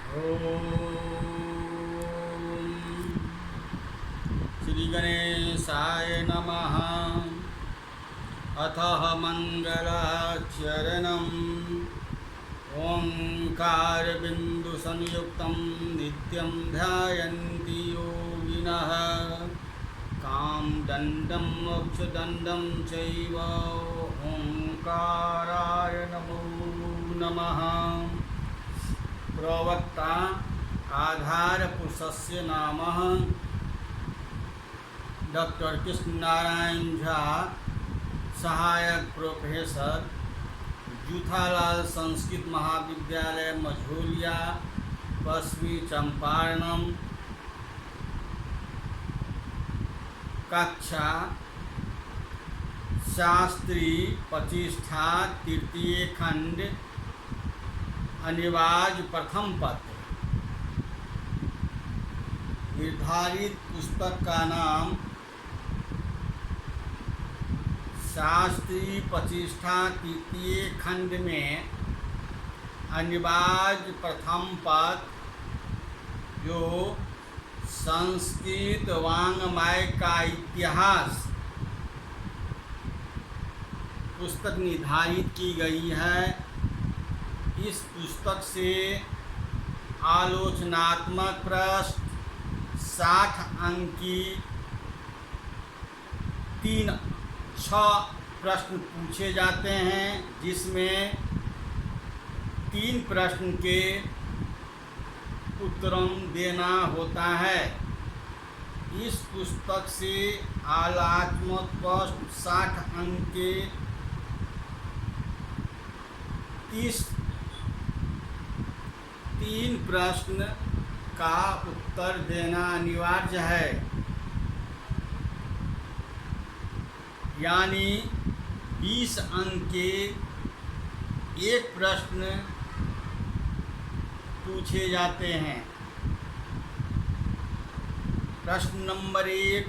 ओम श्री गणेशाय नमः। अथ मंगलाचरणम् ओंकारबिन्दुसंयुक्तं नित्यं ध्यायन्ति योगिनः कामदण्डं मोक्षदण्डं चैव ओंकाराय नमो नमः। प्रवक्ता आधार पुरुषस्य नाम डॉक्टर कृष्णनारायण झा, सहायक प्रोफेसर, जूथालाल संस्कृत महाविद्यालय मझौलिया, पश्चिमी चंपारणम, कक्षा शास्त्री प्रतिष्ठा तृतीय खंड अनिवार्य प्रथम पत्र। निर्धारित पुस्तक का नाम शास्त्री प्रतिष्ठा तृतीय खंड में अनिवार्य प्रथम पद, जो संस्कृत वाङ्मय का इतिहास पुस्तक निर्धारित की गई है। इस पुस्तक से आलोचनात्मक प्रश्न 60 अंक की 6 प्रश्न पूछे जाते हैं, जिसमें 3 प्रश्न के उत्तर देना होता है। इस पुस्तक से आलोचनात्मक प्रश्न 60 अंक के 3 प्रश्न का उत्तर देना अनिवार्य है। यानी 20 अंक के 1 प्रश्न पूछे जाते हैं। प्रश्न नंबर 1,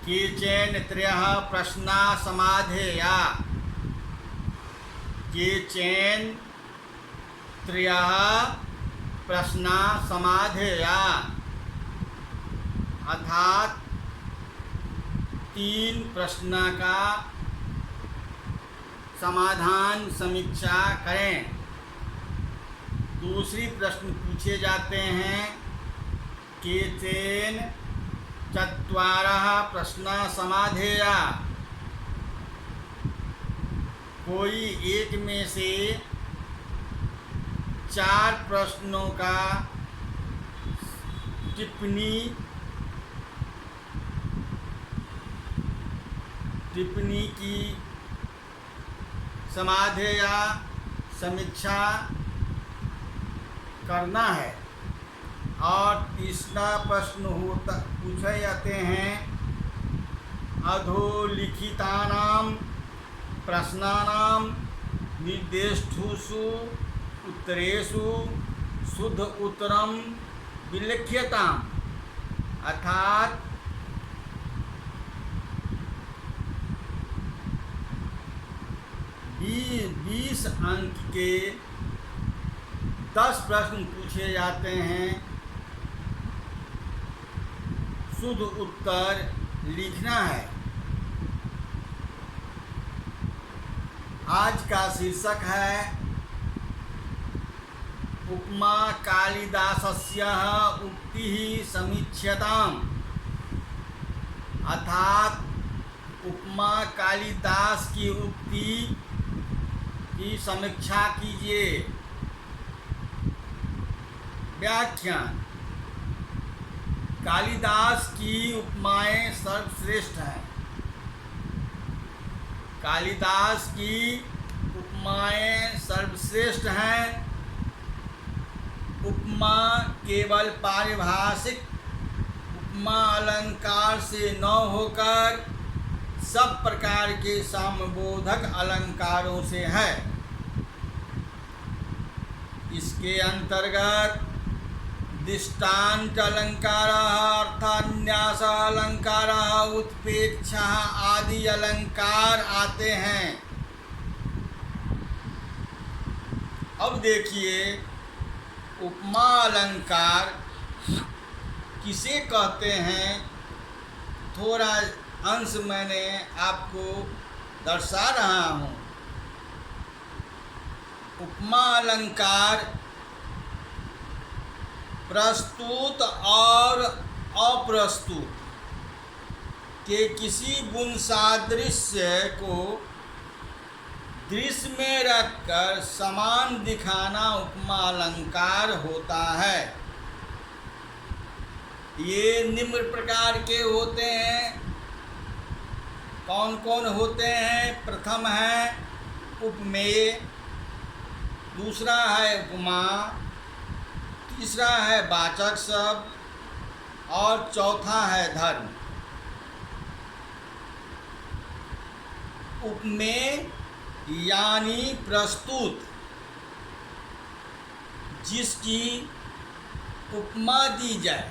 केचन त्रयः प्रश्ना समाधेया। केचन त्रयः प्रश्ना समाधेया, अर्थात 3 प्रश्न का समाधान समीक्षा करें। दूसरी प्रश्न पूछे जाते हैं, केचन चत्वारः प्रश्ना समाधेया। कोई एक में से 4 प्रश्नों का टिप्पणी की समाधेया समीक्षा करना है। और तीसरा प्रश्न पूछे जाते हैं, अधोलिखितानां प्रश्नानां निर्दिष्टुषु उत्तरेषु शुद्ध उत्तरं विलिख्यताम्। अर्थात 20 अंक के 10 प्रश्न पूछे जाते हैं, शुद्ध उत्तर लिखना है। आज का शीर्षक है उपमा कालिदासस्य उक्तिः समीक्ष्यताम्। अर्थात उपमा कालिदास की उक्ति की समीक्षा कीजिए। व्याख्यान। कालिदास की उपमाएं सर्वश्रेष्ठ हैं। कालिदास की उपमाएं सर्वश्रेष्ठ हैं। उपमा केवल पारिभाषिक उपमा अलंकार से न होकर सब प्रकार के साम्यबोधक अलंकारों से है। इसके अंतर्गत दृष्टान्त अलंकार, अर्थान्यास अलंकार, उत्प्रेक्षा आदि अलंकार आते हैं। अब देखिए उपमा अलंकार किसे कहते हैं, थोड़ा अंश मैंने आपको दर्शा रहा हूँ। उपमा अलंकार प्रस्तुत और अप्रस्तुत के किसी गुण सादृश्य को दृश्य में रखकर समान दिखाना उपमा अलंकार होता है। ये निम्न प्रकार के होते हैं। कौन कौन होते हैं? प्रथम है उपमेय, दूसरा है उपमा, तीसरा है वाचक शब्द और चौथा है धर्म। उपमेय यानी प्रस्तुत, जिसकी उपमा दी जाए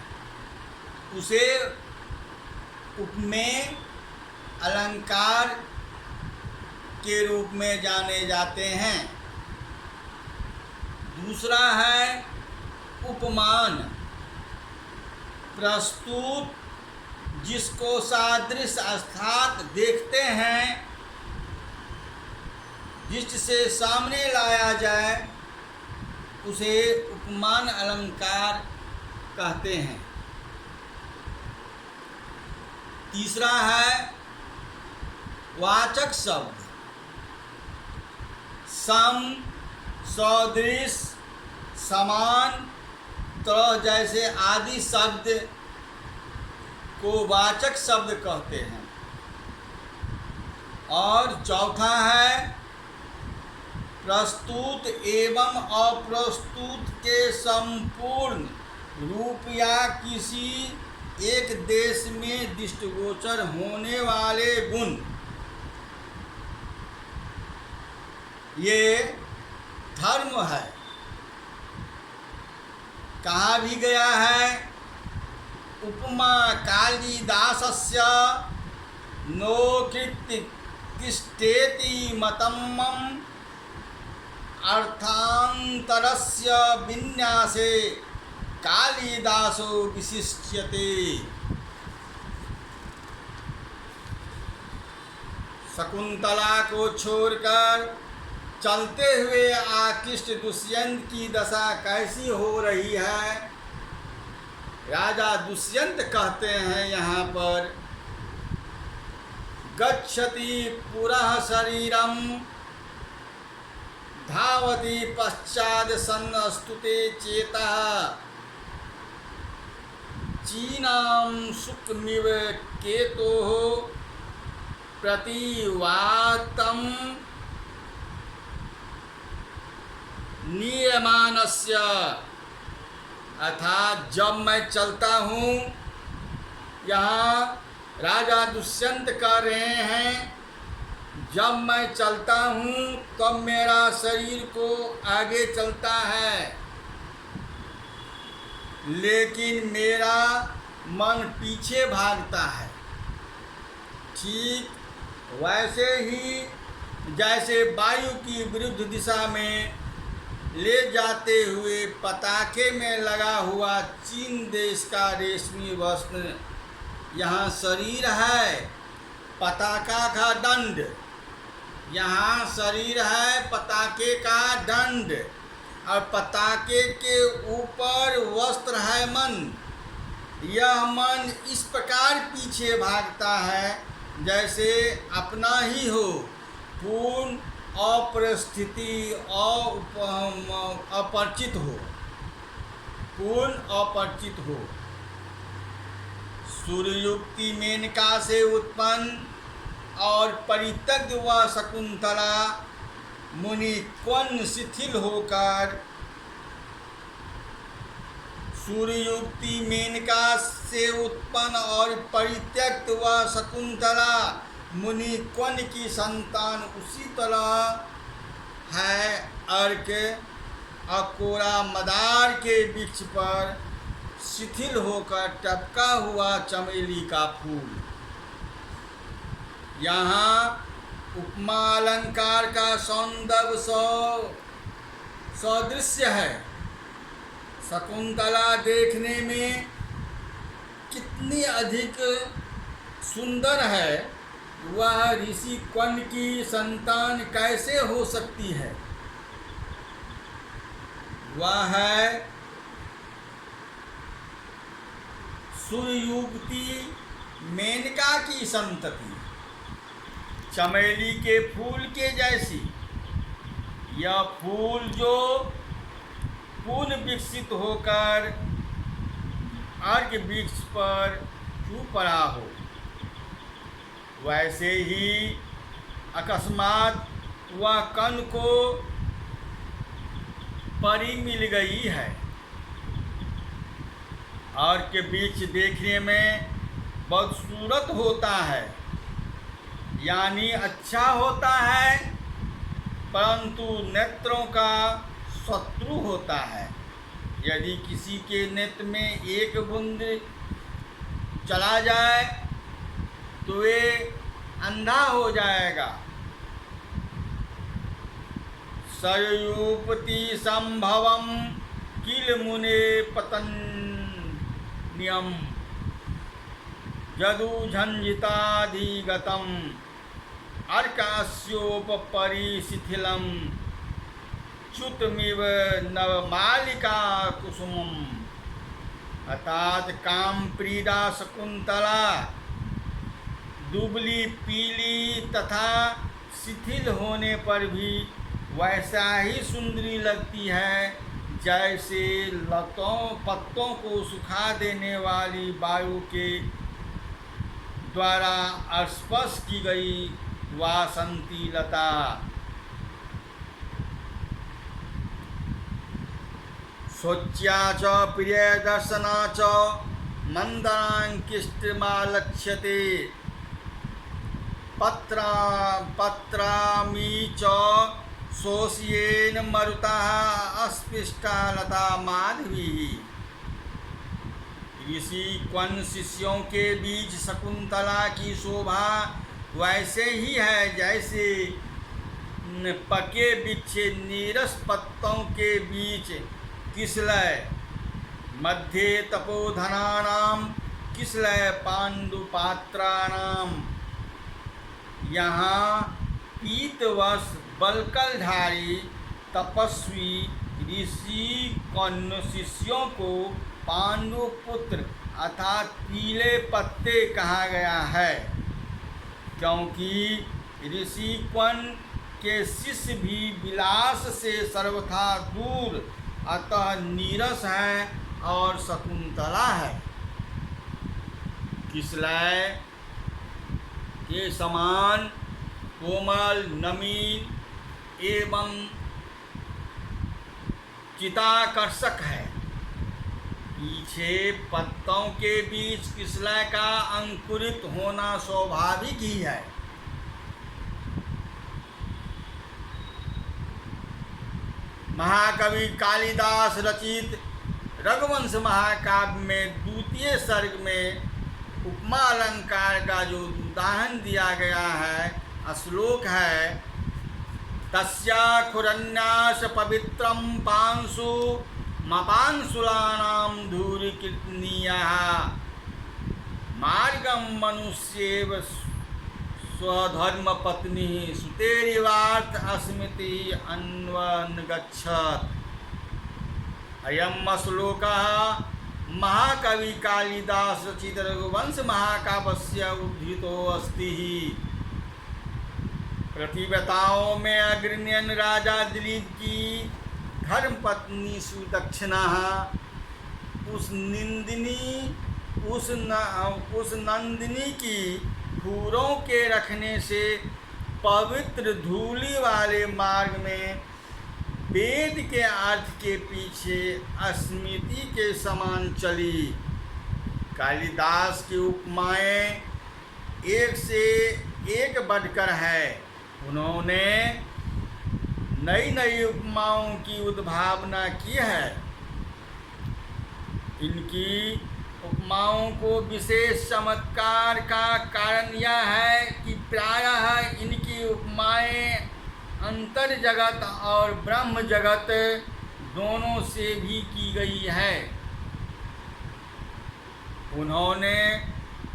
उसे उपमेय अलंकार के रूप में जाने जाते हैं। दूसरा है उपमान, प्रस्तुत, जिसको सादृश्य अर्थात देखते हैं, जिससे सामने लाया जाए उसे उपमान अलंकार कहते हैं। तीसरा है वाचक शब्द, सम, सदृश, समान, तरह जैसे आदि शब्द को वाचक शब्द कहते हैं। और चौथा है प्रस्तुत एवं अप्रस्तुत के संपूर्ण रूप या किसी एक देश में दृष्टिगोचर होने वाले गुण। ये धर्म है। कहा भी गया है, उपमा कालिदासस्य नो कृत्तिष्ठेति मतम्मम् अर्थांतरस्य विन्यासे कालिदासो विशिष्यते। शकुंतला को छोड़कर चलते हुए आकृष्ट दुष्यंत की दशा कैसी हो रही है? राजा दुष्यंत कहते हैं यहाँ पर, गच्छति पुरः शरीरम धावति पश्चाद सन्नस्तुते चेतः चीनां सुखमिव केतोः प्रतिवातं नीयमानस्य। अर्थात जब मैं चलता हूँ, यहाँ राजा दुष्यंत कह रहे हैं, जब मैं चलता हूँ तब मेरा शरीर को आगे चलता है, लेकिन मेरा मन पीछे भागता है। ठीक वैसे ही जैसे वायु की विरुद्ध दिशा में ले जाते हुए पताके में लगा हुआ चीन देश का रेशमी वस्त्र यहाँ शरीर है, पताका का दंड, यहाँ शरीर है, पताके का दंड, और पताके के ऊपर वस्त्र है मन। यह मन इस प्रकार पीछे भागता है जैसे अपना ही हो, पूर्ण अपरिस्थिति अपरिचित हो, पूर्ण अपरिचित हो। सूर्ययुक्ति मेनका से उत्पन्न और परित्यक्त व शकुंतला मुनि क्वन शिथिल होकर, सूर्ययुक्ति मेनका से उत्पन्न और परित्यक्त व शकुंतला मुनि क्वन की संतान उसी तरह है अर्क अकोरा मदार के वृक्ष पर शिथिल होकर टपका हुआ चमेली का फूल। यहाँ उपमा अलंकार का सौंदर्य सदृश्य है। शकुंतला देखने में कितनी अधिक सुंदर है, वह ऋषि क्वन की संतान कैसे हो सकती है? वह है सुरयुवती मेनका की संतति, चमेली के फूल के जैसी। यह फूल जो पुनः विकसित होकर अर्घ वृक्ष पर चू पड़ा हो, वैसे ही अकस्मात वह कन को परी मिल गई है। अर्घ के वृक्ष देखने में बदसूरत होता है, यानी अच्छा होता है, परंतु नेत्रों का शत्रु होता है। यदि किसी के नेत्र में एक बूंद चला जाए तो वे अंधा हो जाएगा। सरयूपति संभवम किल मुने पतन्यम यदु झंझिताधिगतम अर्कास्योपरि शिथिलम च्युतमिव नवमालिका कुसुमम। अर्थात काम प्रीड़ा शकुंतला दुबली पीली तथा शिथिल होने पर भी वैसा ही सुंदरी लगती है जैसे लतों पत्तों को सुखा देने वाली वायु के द्वारा स्पर्श की गई वासंती लता। शोच्या च प्रिय दर्शना च मंदरांकिष्टमालक्ष्यते पत्रामी च शोष्येन मरुता अस्पृष्टा लता माधवी। ऋषि क्वन शिष्यों के बीच शकुंतला की शोभा वैसे ही है जैसे पके बिच्छे नीरस पत्तों के बीच किसलय मध्ये तपोधनानां किसलय पांडुपात्राणाम। यहाँ पीतवश बलकलधारी तपस्वी ऋषि कर्ण शिष्यों को पांडुपुत्र अर्थात पीले पत्ते कहा गया है, क्योंकि ऋषि क्वन के शिष्य भी विलास से सर्वथा दूर अतः नीरस है और शकुंतला है किसलय के समान कोमल नमीन एवं चिताकर्षक है। पीछे पत्तों के बीच किसलय का अंकुरित होना स्वाभाविक ही है। महाकवि कालिदास रचित रघुवंश महाकाव्य में द्वितीय सर्ग में उपमा अलंकार का जो उदाहरण दिया गया है, श्लोक है तस्या खुरन्यास पवित्रम पांसु मपांसुलानां धूरिकीर्तनीयः मार्गम मनुष्येव स्वधर्म पत्नी सुतेरिवार्थ अस्मिति अन्वन्गच्छत्। अयम श्लोकः महाकवि कालिदास रचित रघुवंश महाकाव्यस्य उद्धृतो अस्ति। प्रतिव्रताओं में अग्रण्यन राजा दिलीप की धर्मपत्नी सुदक्षिणा उस नंदिनी की खूरों के रखने से पवित्र धूलि वाले मार्ग में वेद के अर्थ के पीछे अस्मृति के समान चली। कालिदास की उपमाएं एक से एक बढ़कर है। उन्होंने नई नई उपमाओं की उद्भावना की है। इनकी उपमाओं को विशेष चमत्कार का कारण यह है कि प्रायः इनकी उपमाएं अंतर जगत और ब्रह्म जगत दोनों से भी की गई है। उन्होंने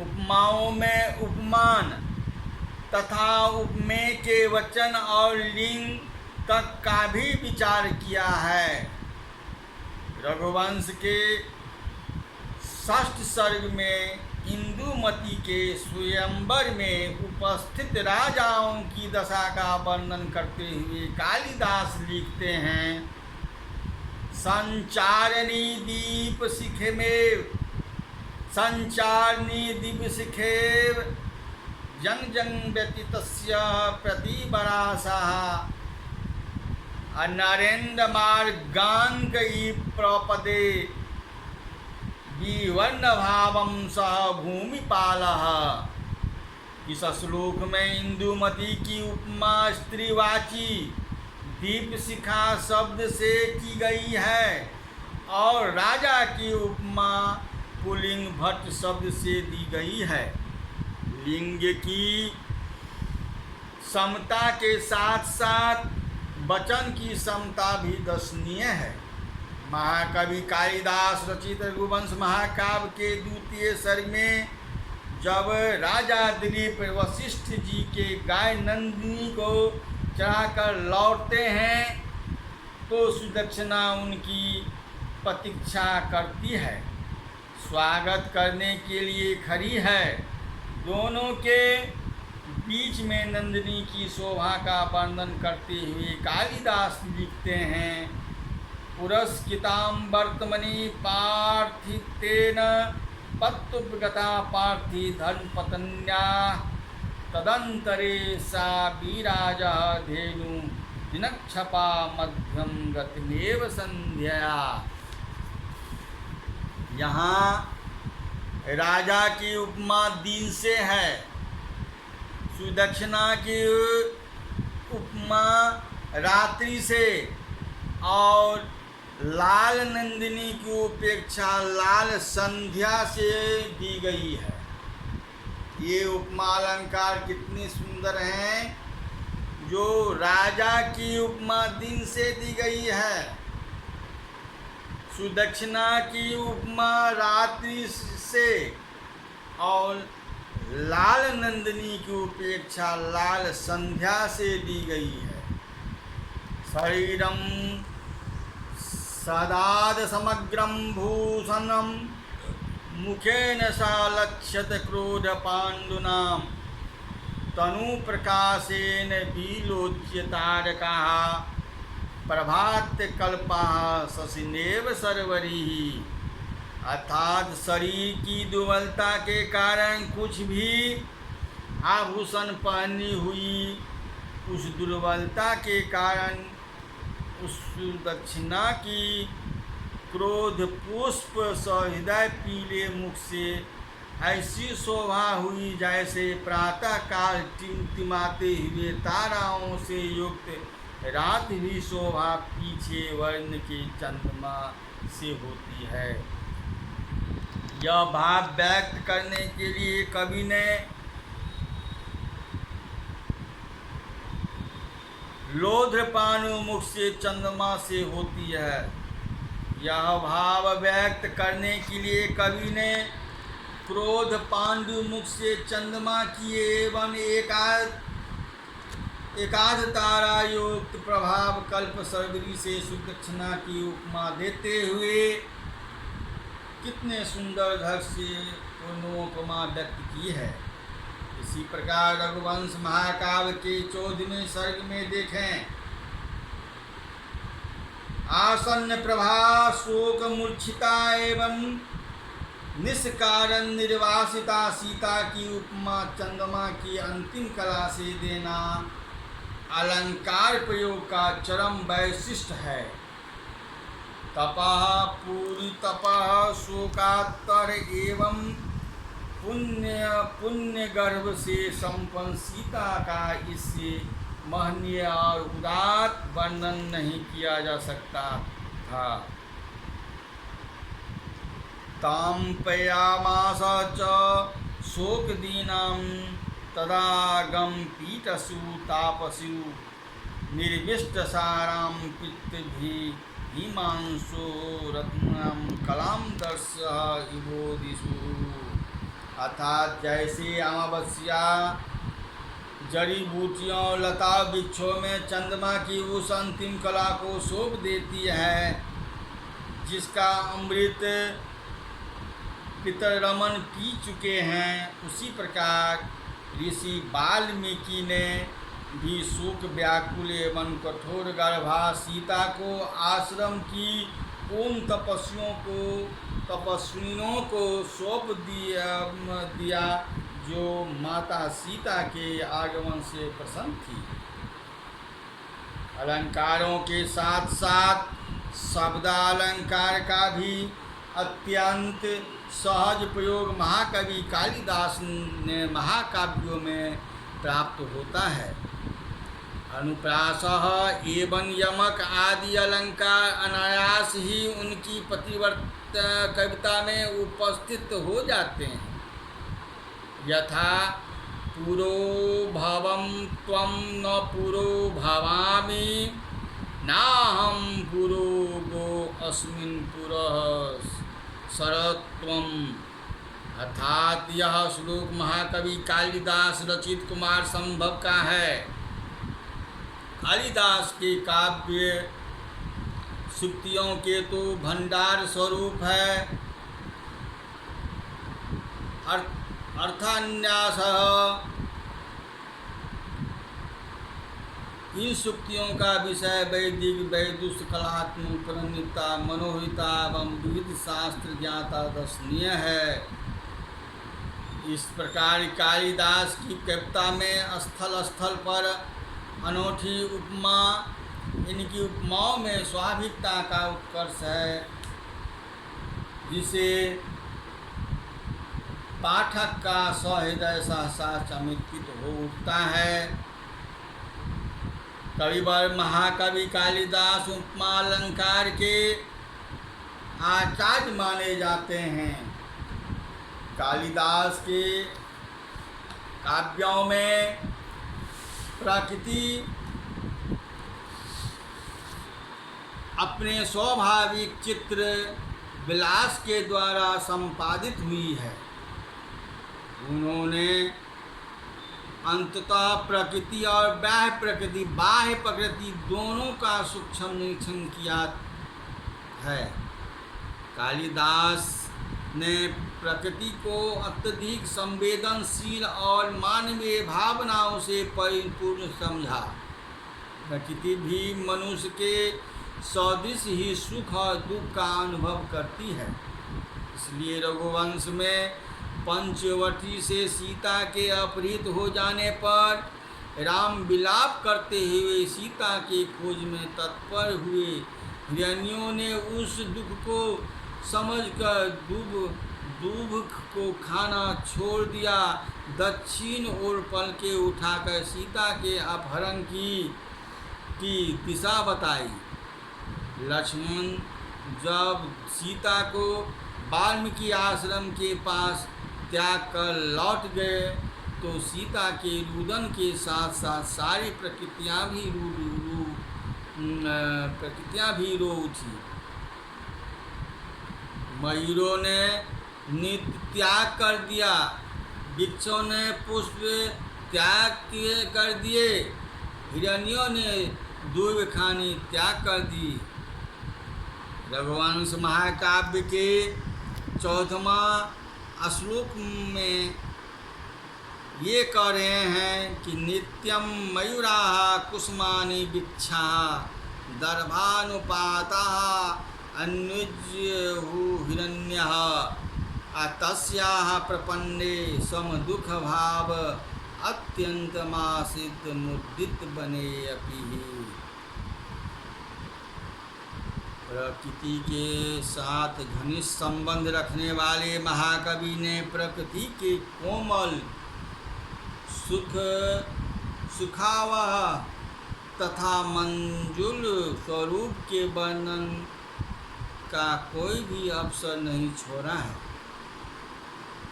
उपमाओं में उपमान तथा उपमेय के वचन और लिंग तक का भी विचार किया है। रघुवंश के षष्ठ सर्ग में इंदुमती के स्वयंवर में उपस्थित राजाओं की दशा का वर्णन करते हुए कालिदास लिखते हैं, संचारणी दीप शिखेमेव संचारणी दीप शिखेव जंग जंग व्यतीतस्य प्रतिबरासः नरेन्द्र मार्गांकई प्रपदे विवर्ण भावम सह भूमिपालः। इस श्लोक में इंदुमती की उपमा स्त्रीवाची दीप शिखा शब्द से की गई है और राजा की उपमा पुल्लिंग भट्ट शब्द से दी गई है। लिंग की समता के साथ साथ वचन की समता भी दर्शनीय है। महाकवि कालिदास रचित रघुवंश महाकाव्य के द्वितीय सर्ग में जब राजा दिलीप वशिष्ठ जी के गाय नंदिनी को चढ़ाकर लौटते हैं तो सुदक्षिणा उनकी प्रतीक्षा करती है, स्वागत करने के लिए खड़ी है। दोनों के बीच में नंदिनी की शोभा का वर्णन करते हुए कालिदास लिखते हैं, पुरस्कृतां वर्तमनि पार्थितेन पत्तुपगता पार्थी धर्मपत्न्या तदंतरे सा विराजः धेनु दिनक्षपा मध्यम गतिमेव संध्या। यहाँ राजा की उपमा दिन से है, सुदक्षिणा की उपमा रात्रि से और लाल नंदिनी की उपेक्षा लाल संध्या से दी गई है। ये उपमा अलंकार कितनी सुंदर हैं। जो राजा की उपमा दिन से दी गई है, सुदक्षिणा की उपमा रात्रि से और लाल नंदिनी की उपेक्षा लाल संध्या से दी गई है। शरीरम सदाद समग्रम भूषणम मुखेन सा लक्ष्यत क्रोध पाण्डुनाम तनु प्रकाशेन विलोच्य तारकाः प्रभात कल्पाः शशिनेव सर्वरिः। अर्थात शरीर की दुर्बलता के कारण कुछ भी आभूषण पहनी हुई उस दुर्बलता के कारण उस दक्षिणा की क्रोध पुष्प सहृदय पीले मुख से ऐसी शोभा हुई जैसे प्रातःकाल टिमटिमाते हुए ताराओं से युक्त रात भी शोभा पीछे वर्ण के चंद्रमा से होती है। यह भाव व्यक्त करने के लिए कवि ने लोध्रपानु मुख से चंद्रमा से होती है। यह भाव व्यक्त करने के लिए कवि ने क्रोध पांडु मुख से चंद्रमा की एवं एकाध तारा युक्त प्रभाव कल्प सर्वरी से सुदक्षिणा की उपमा देते हुए कितने सुंदर ढंग से पूर्णोपमा व्यक्त की है। इसी प्रकार रघुवंश महाकाव्य के 14वें सर्ग में देखें, आसन्न प्रभा शोक मूर्छिता एवं निष्कारण निर्वासिता सीता की उपमा चंद्रमा की अंतिम कला से देना अलंकार प्रयोग का चरम वैशिष्ट है। तपः पूरी तपः शोकातर एवं पुण्य गर्भ से संपन्न सीता का इससे महनीय और उदात्त वर्णन नहीं किया जा सकता था। तां पयामास च शोकदीनां तदागम पीठसु तापसु निर्विष्टसारां पितृभिः हिमांशो रत्नम कलाम दर्श इवोदिषु। अर्थात जैसे अमावस्या जड़ी बूटियों लता वृक्षों में चंद्रमा की उस अंतिम कला को शोभ देती है जिसका अमृत पितरमन पी चुके हैं, उसी प्रकार ऋषि वाल्मीकि ने भी शोक व्याकुल एवं कठोर गर्भा सीता को आश्रम की उन तपस्वियों को सौंप दिया जो माता सीता के आगमन से प्रसन्न थी। अलंकारों के साथ साथ शब्दालंकार का भी अत्यंत सहज प्रयोग महाकवि कालिदास ने महाकाव्यों में प्राप्त होता है। अनुप्रासः एवं यमक आदि अलंकार अनायास ही उनकी कविता में उपस्थित हो जाते हैं। यथा पुरो भवं त्वं न पुरो भवामि नाहं पुरो गो अस्मिन् पुरः शरत्वम्। अर्थात यह श्लोक महाकवि कालिदास रचित कुमार संभव का है। कालिदास के काव्य सूक्तियों के तो भंडार स्वरूप है। अर्थान्यास इन सूक्तियों का विषय वैदिक वैदुष कलात्मक प्रणीता मनोहिता एवं विविध शास्त्र ज्ञाता दर्शनीय है। इस प्रकार कालिदास की कविता में स्थल स्थल पर अनोखी उपमा, इनकी उपमाओं में स्वाभाविकता का उत्कर्ष है जिसे पाठक का सहृदय सहसा चमत्कृत हो उठता है। कविवर महाकवि कालिदास उपमा अलंकार के आचार्य माने जाते हैं। कालिदास के काव्यों में प्रकृति अपने स्वाभाविक चित्र विलास के द्वारा संपादित हुई है। उन्होंने अंततः प्रकृति और बाह्य प्रकृति दोनों का सूक्ष्म निरीक्षण किया है। कालिदास ने प्रकृति को अत्यधिक संवेदनशील और मानवीय भावनाओं से परिपूर्ण समझा। प्रकृति भी मनुष्य के सदृश ही सुख और दुख का अनुभव करती है। इसलिए रघुवंश में पंचवटी से सीता के अपहृत हो जाने पर राम विलाप करते हुए सीता के खोज में तत्पर हुए हिरण्यों ने उस दुख को समझकर दूब को खाना छोड़ दिया। दक्षिण ओर पलके उठाकर सीता के अपहरण की दिशा बताई। लक्ष्मण जब सीता को वाल्मीकि आश्रम के पास त्याग कर लौट गए तो सीता के रुदन के साथ साथ सारी प्रकृतियाँ भी रो उठी। मयूरों ने नित्य त्याग कर दिया, वृक्षों ने पुष्प त्याग कर दिए, हिरण्यों ने दूब खानी त्याग कर दी। रघुवंश महाकाव्य के 14वां श्लोक में ये कह रहे हैं कि नित्यम मयूराः कुसुमानि वृक्षाः दर्भानुपाताः अन्युज्यहु हिरण्यः तस्याः प्रपन्ने समदुःखभाव अत्यन्तमासीत् मुदित बने अपि। प्रकृति के साथ घनिष्ठ संबंध रखने वाले महाकवि ने प्रकृति के कोमल सुखावह तथा मंजुल स्वरूप के वर्णन का कोई भी अवसर नहीं छोड़ा है।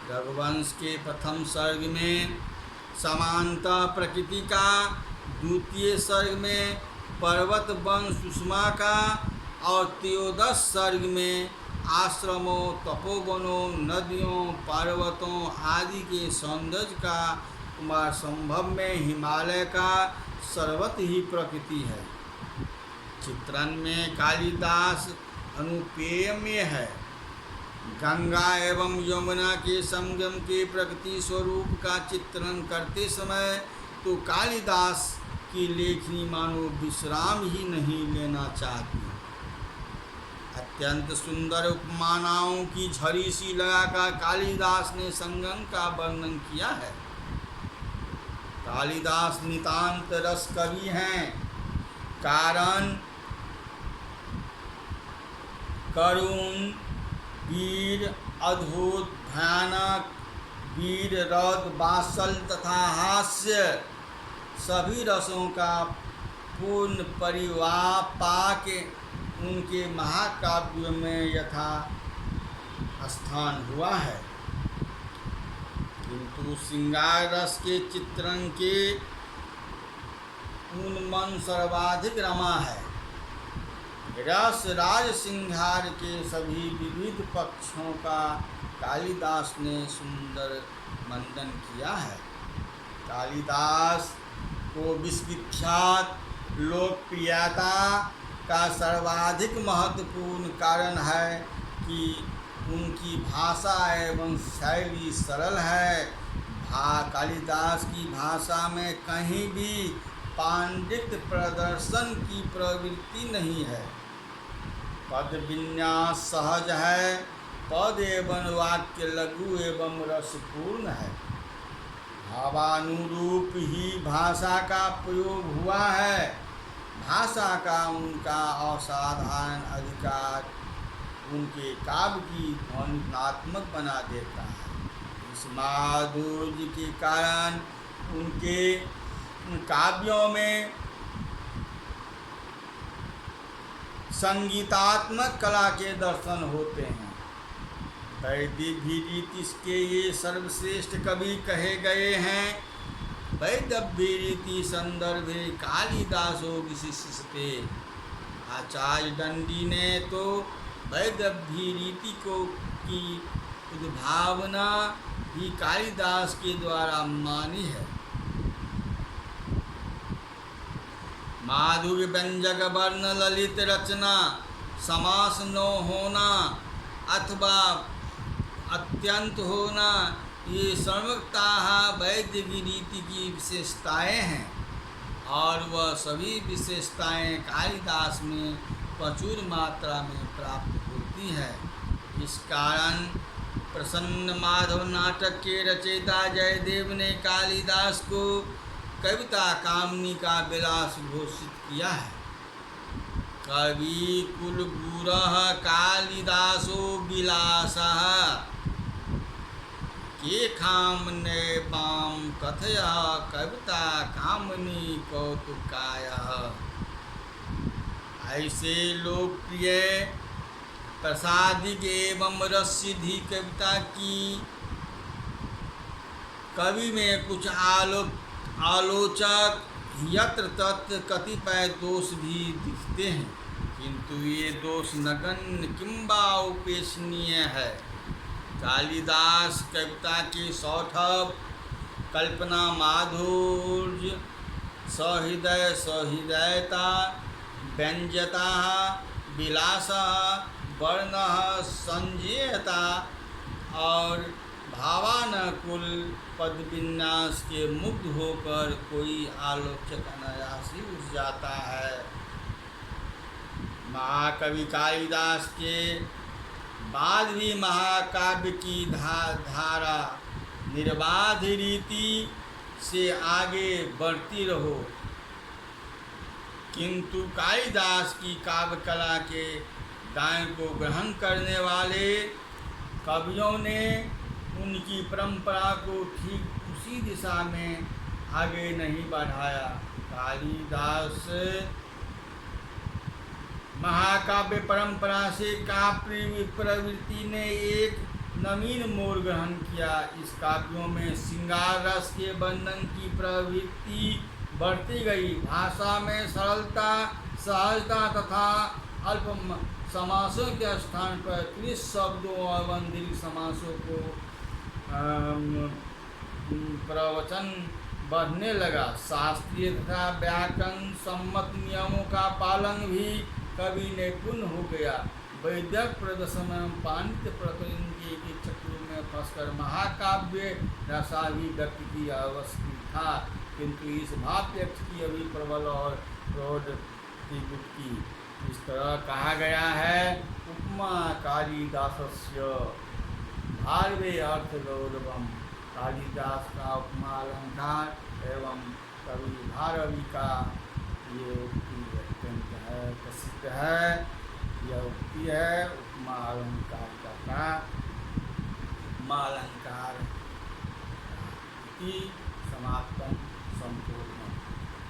रघुवंश के प्रथम सर्ग में समानतः प्रकृति का, द्वितीय सर्ग में पर्वत वन सुषमा का और त्रयोदश सर्ग में आश्रमों, तपोवनों, नदियों, पर्वतों आदि के सौंदर्य का कुमार संभव में हिमालय का सर्वत ही प्रकृति है। चित्रण में कालिदास अनुपेय है। गंगा एवं यमुना के संगम के प्रकृति स्वरूप का चित्रण करते समय तो कालिदास की लेखनी मानो विश्राम ही नहीं लेना चाहती। अत्यंत सुंदर उपमानाओं की झड़ी सी लगाकर कालिदास ने संगम का वर्णन किया है। कालिदास नितांत रस कवि हैं। कारण करुण, वीर, अद्भुत, भयानक, वीर, रौद्र, वात्सल तथा हास्य सभी रसों का पूर्ण परिवार पाके उनके महाकाव्य में यथा स्थान हुआ है। किंतु श्रृंगार रस के चित्रण के उन्मन सर्वाधिक रमा है। रस राज श्रृंगार के सभी विविध पक्षों का कालिदास ने सुंदर मंडन किया है। कालिदास को विश्वविख्यात लोकप्रियता का सर्वाधिक महत्वपूर्ण कारण है कि उनकी भाषा एवं शैली सरल है। कालिदास की भाषा में कहीं भी पांडित्य प्रदर्शन की प्रवृत्ति नहीं है। पद विन्यास सहज है। पद एवं वाक्य लघु एवं रसपूर्ण है। भावानुरूप ही भाषा का प्रयोग हुआ है। भाषा का उनका असाधारण अधिकार उनके काव्य की ध्वनिनात्मक बना देता है। इस माधुर्य के कारण उनके काव्यों में संगीतात्मक कला के दर्शन होते हैं। वैदव्य के ये सर्वश्रेष्ठ कवि कहे गए हैं। वैदव्य रीति संदर्भे कालिदासो विशिष्यते। आचार्य दंडी ने तो वैदव्य रीति को की उद्भावना ही कालिदास के द्वारा मानी है। माधुर्य व्यंजक वर्ण ललित रचना, समास न होना अथवा अत्यंत होना, ये सर्वतः वैद्य रीति की विशेषताएं हैं और वह सभी विशेषताएं कालिदास में प्रचुर मात्रा में प्राप्त होती है। इस कारण प्रसन्न माधव नाटक के रचयिता जयदेव ने कालिदास को कविता कामनी का विलास घोषित किया है। कवि कुलगुरः कालिदासो विलासः के खामने पाम कथया कविता कामनी कौतुकायः। ऐसे लोकप्रिय प्रसादिक एवं रससिद्धि कविता की कवि में कुछ आलोचक यत्र तत्र कतिपय दोष भी दिखते हैं, किंतु ये दोष नगण्य किंबा उपेक्षणीय है। कालिदास कविता के सौठव, कल्पना माधुर्य, सहृदय सहृदयता, व्यंजता, विलासा, वर्ण संजयता और भावानुकूल पद विन्यास के मुग्ध होकर कोई आलोचक अनायास ही उठ जाता है। महाकवि कालिदास के बाद भी महाकाव्य की धारा निर्बाध रीति से आगे बढ़ती रहो, किंतु कालिदास की काव्य कला के दायन को ग्रहण करने वाले कवियों ने उनकी परंपरा को ठीक उसी दिशा में आगे नहीं बढ़ाया। कालिदास महाकाव्य परंपरा से काव्य प्रवृत्ति ने एक नवीन मोड़ ग्रहण किया। इस काव्यों में श्रृंगार रस के वर्णन की प्रवृत्ति बढ़ती गई। भाषा में सरलता, सहजता तथा अल्प समासों के स्थान पर क्लिष्ट शब्दों एवं दीर्घ समासों को प्रवचन बढ़ने लगा। शास्त्रीय तथा व्याकरण सम्मत नियमों का पालन भी कवि ने पूर्ण हो गया। वैद्यक प्रदर्शन एवं पांडित्य प्रकरण के चक्रों में फंसकर महाकाव्य रसाभिव्यक्ति की आवश्यक था, किंतु इस भाव व्यक्त की अभी प्रबल और प्रौढ़ की। इस तरह कहा गया है, उपमा कालिदासस्य भार्वे अर्थ गौरवम। कालिदास का उपमा अलंकार एवं कवि भारवी का ये उक्ति अत्यंत है प्रसिद्ध है। यह उक्ति है उपमा अलंकार का उपमा अलंकार समाप्तम संपूर्ण।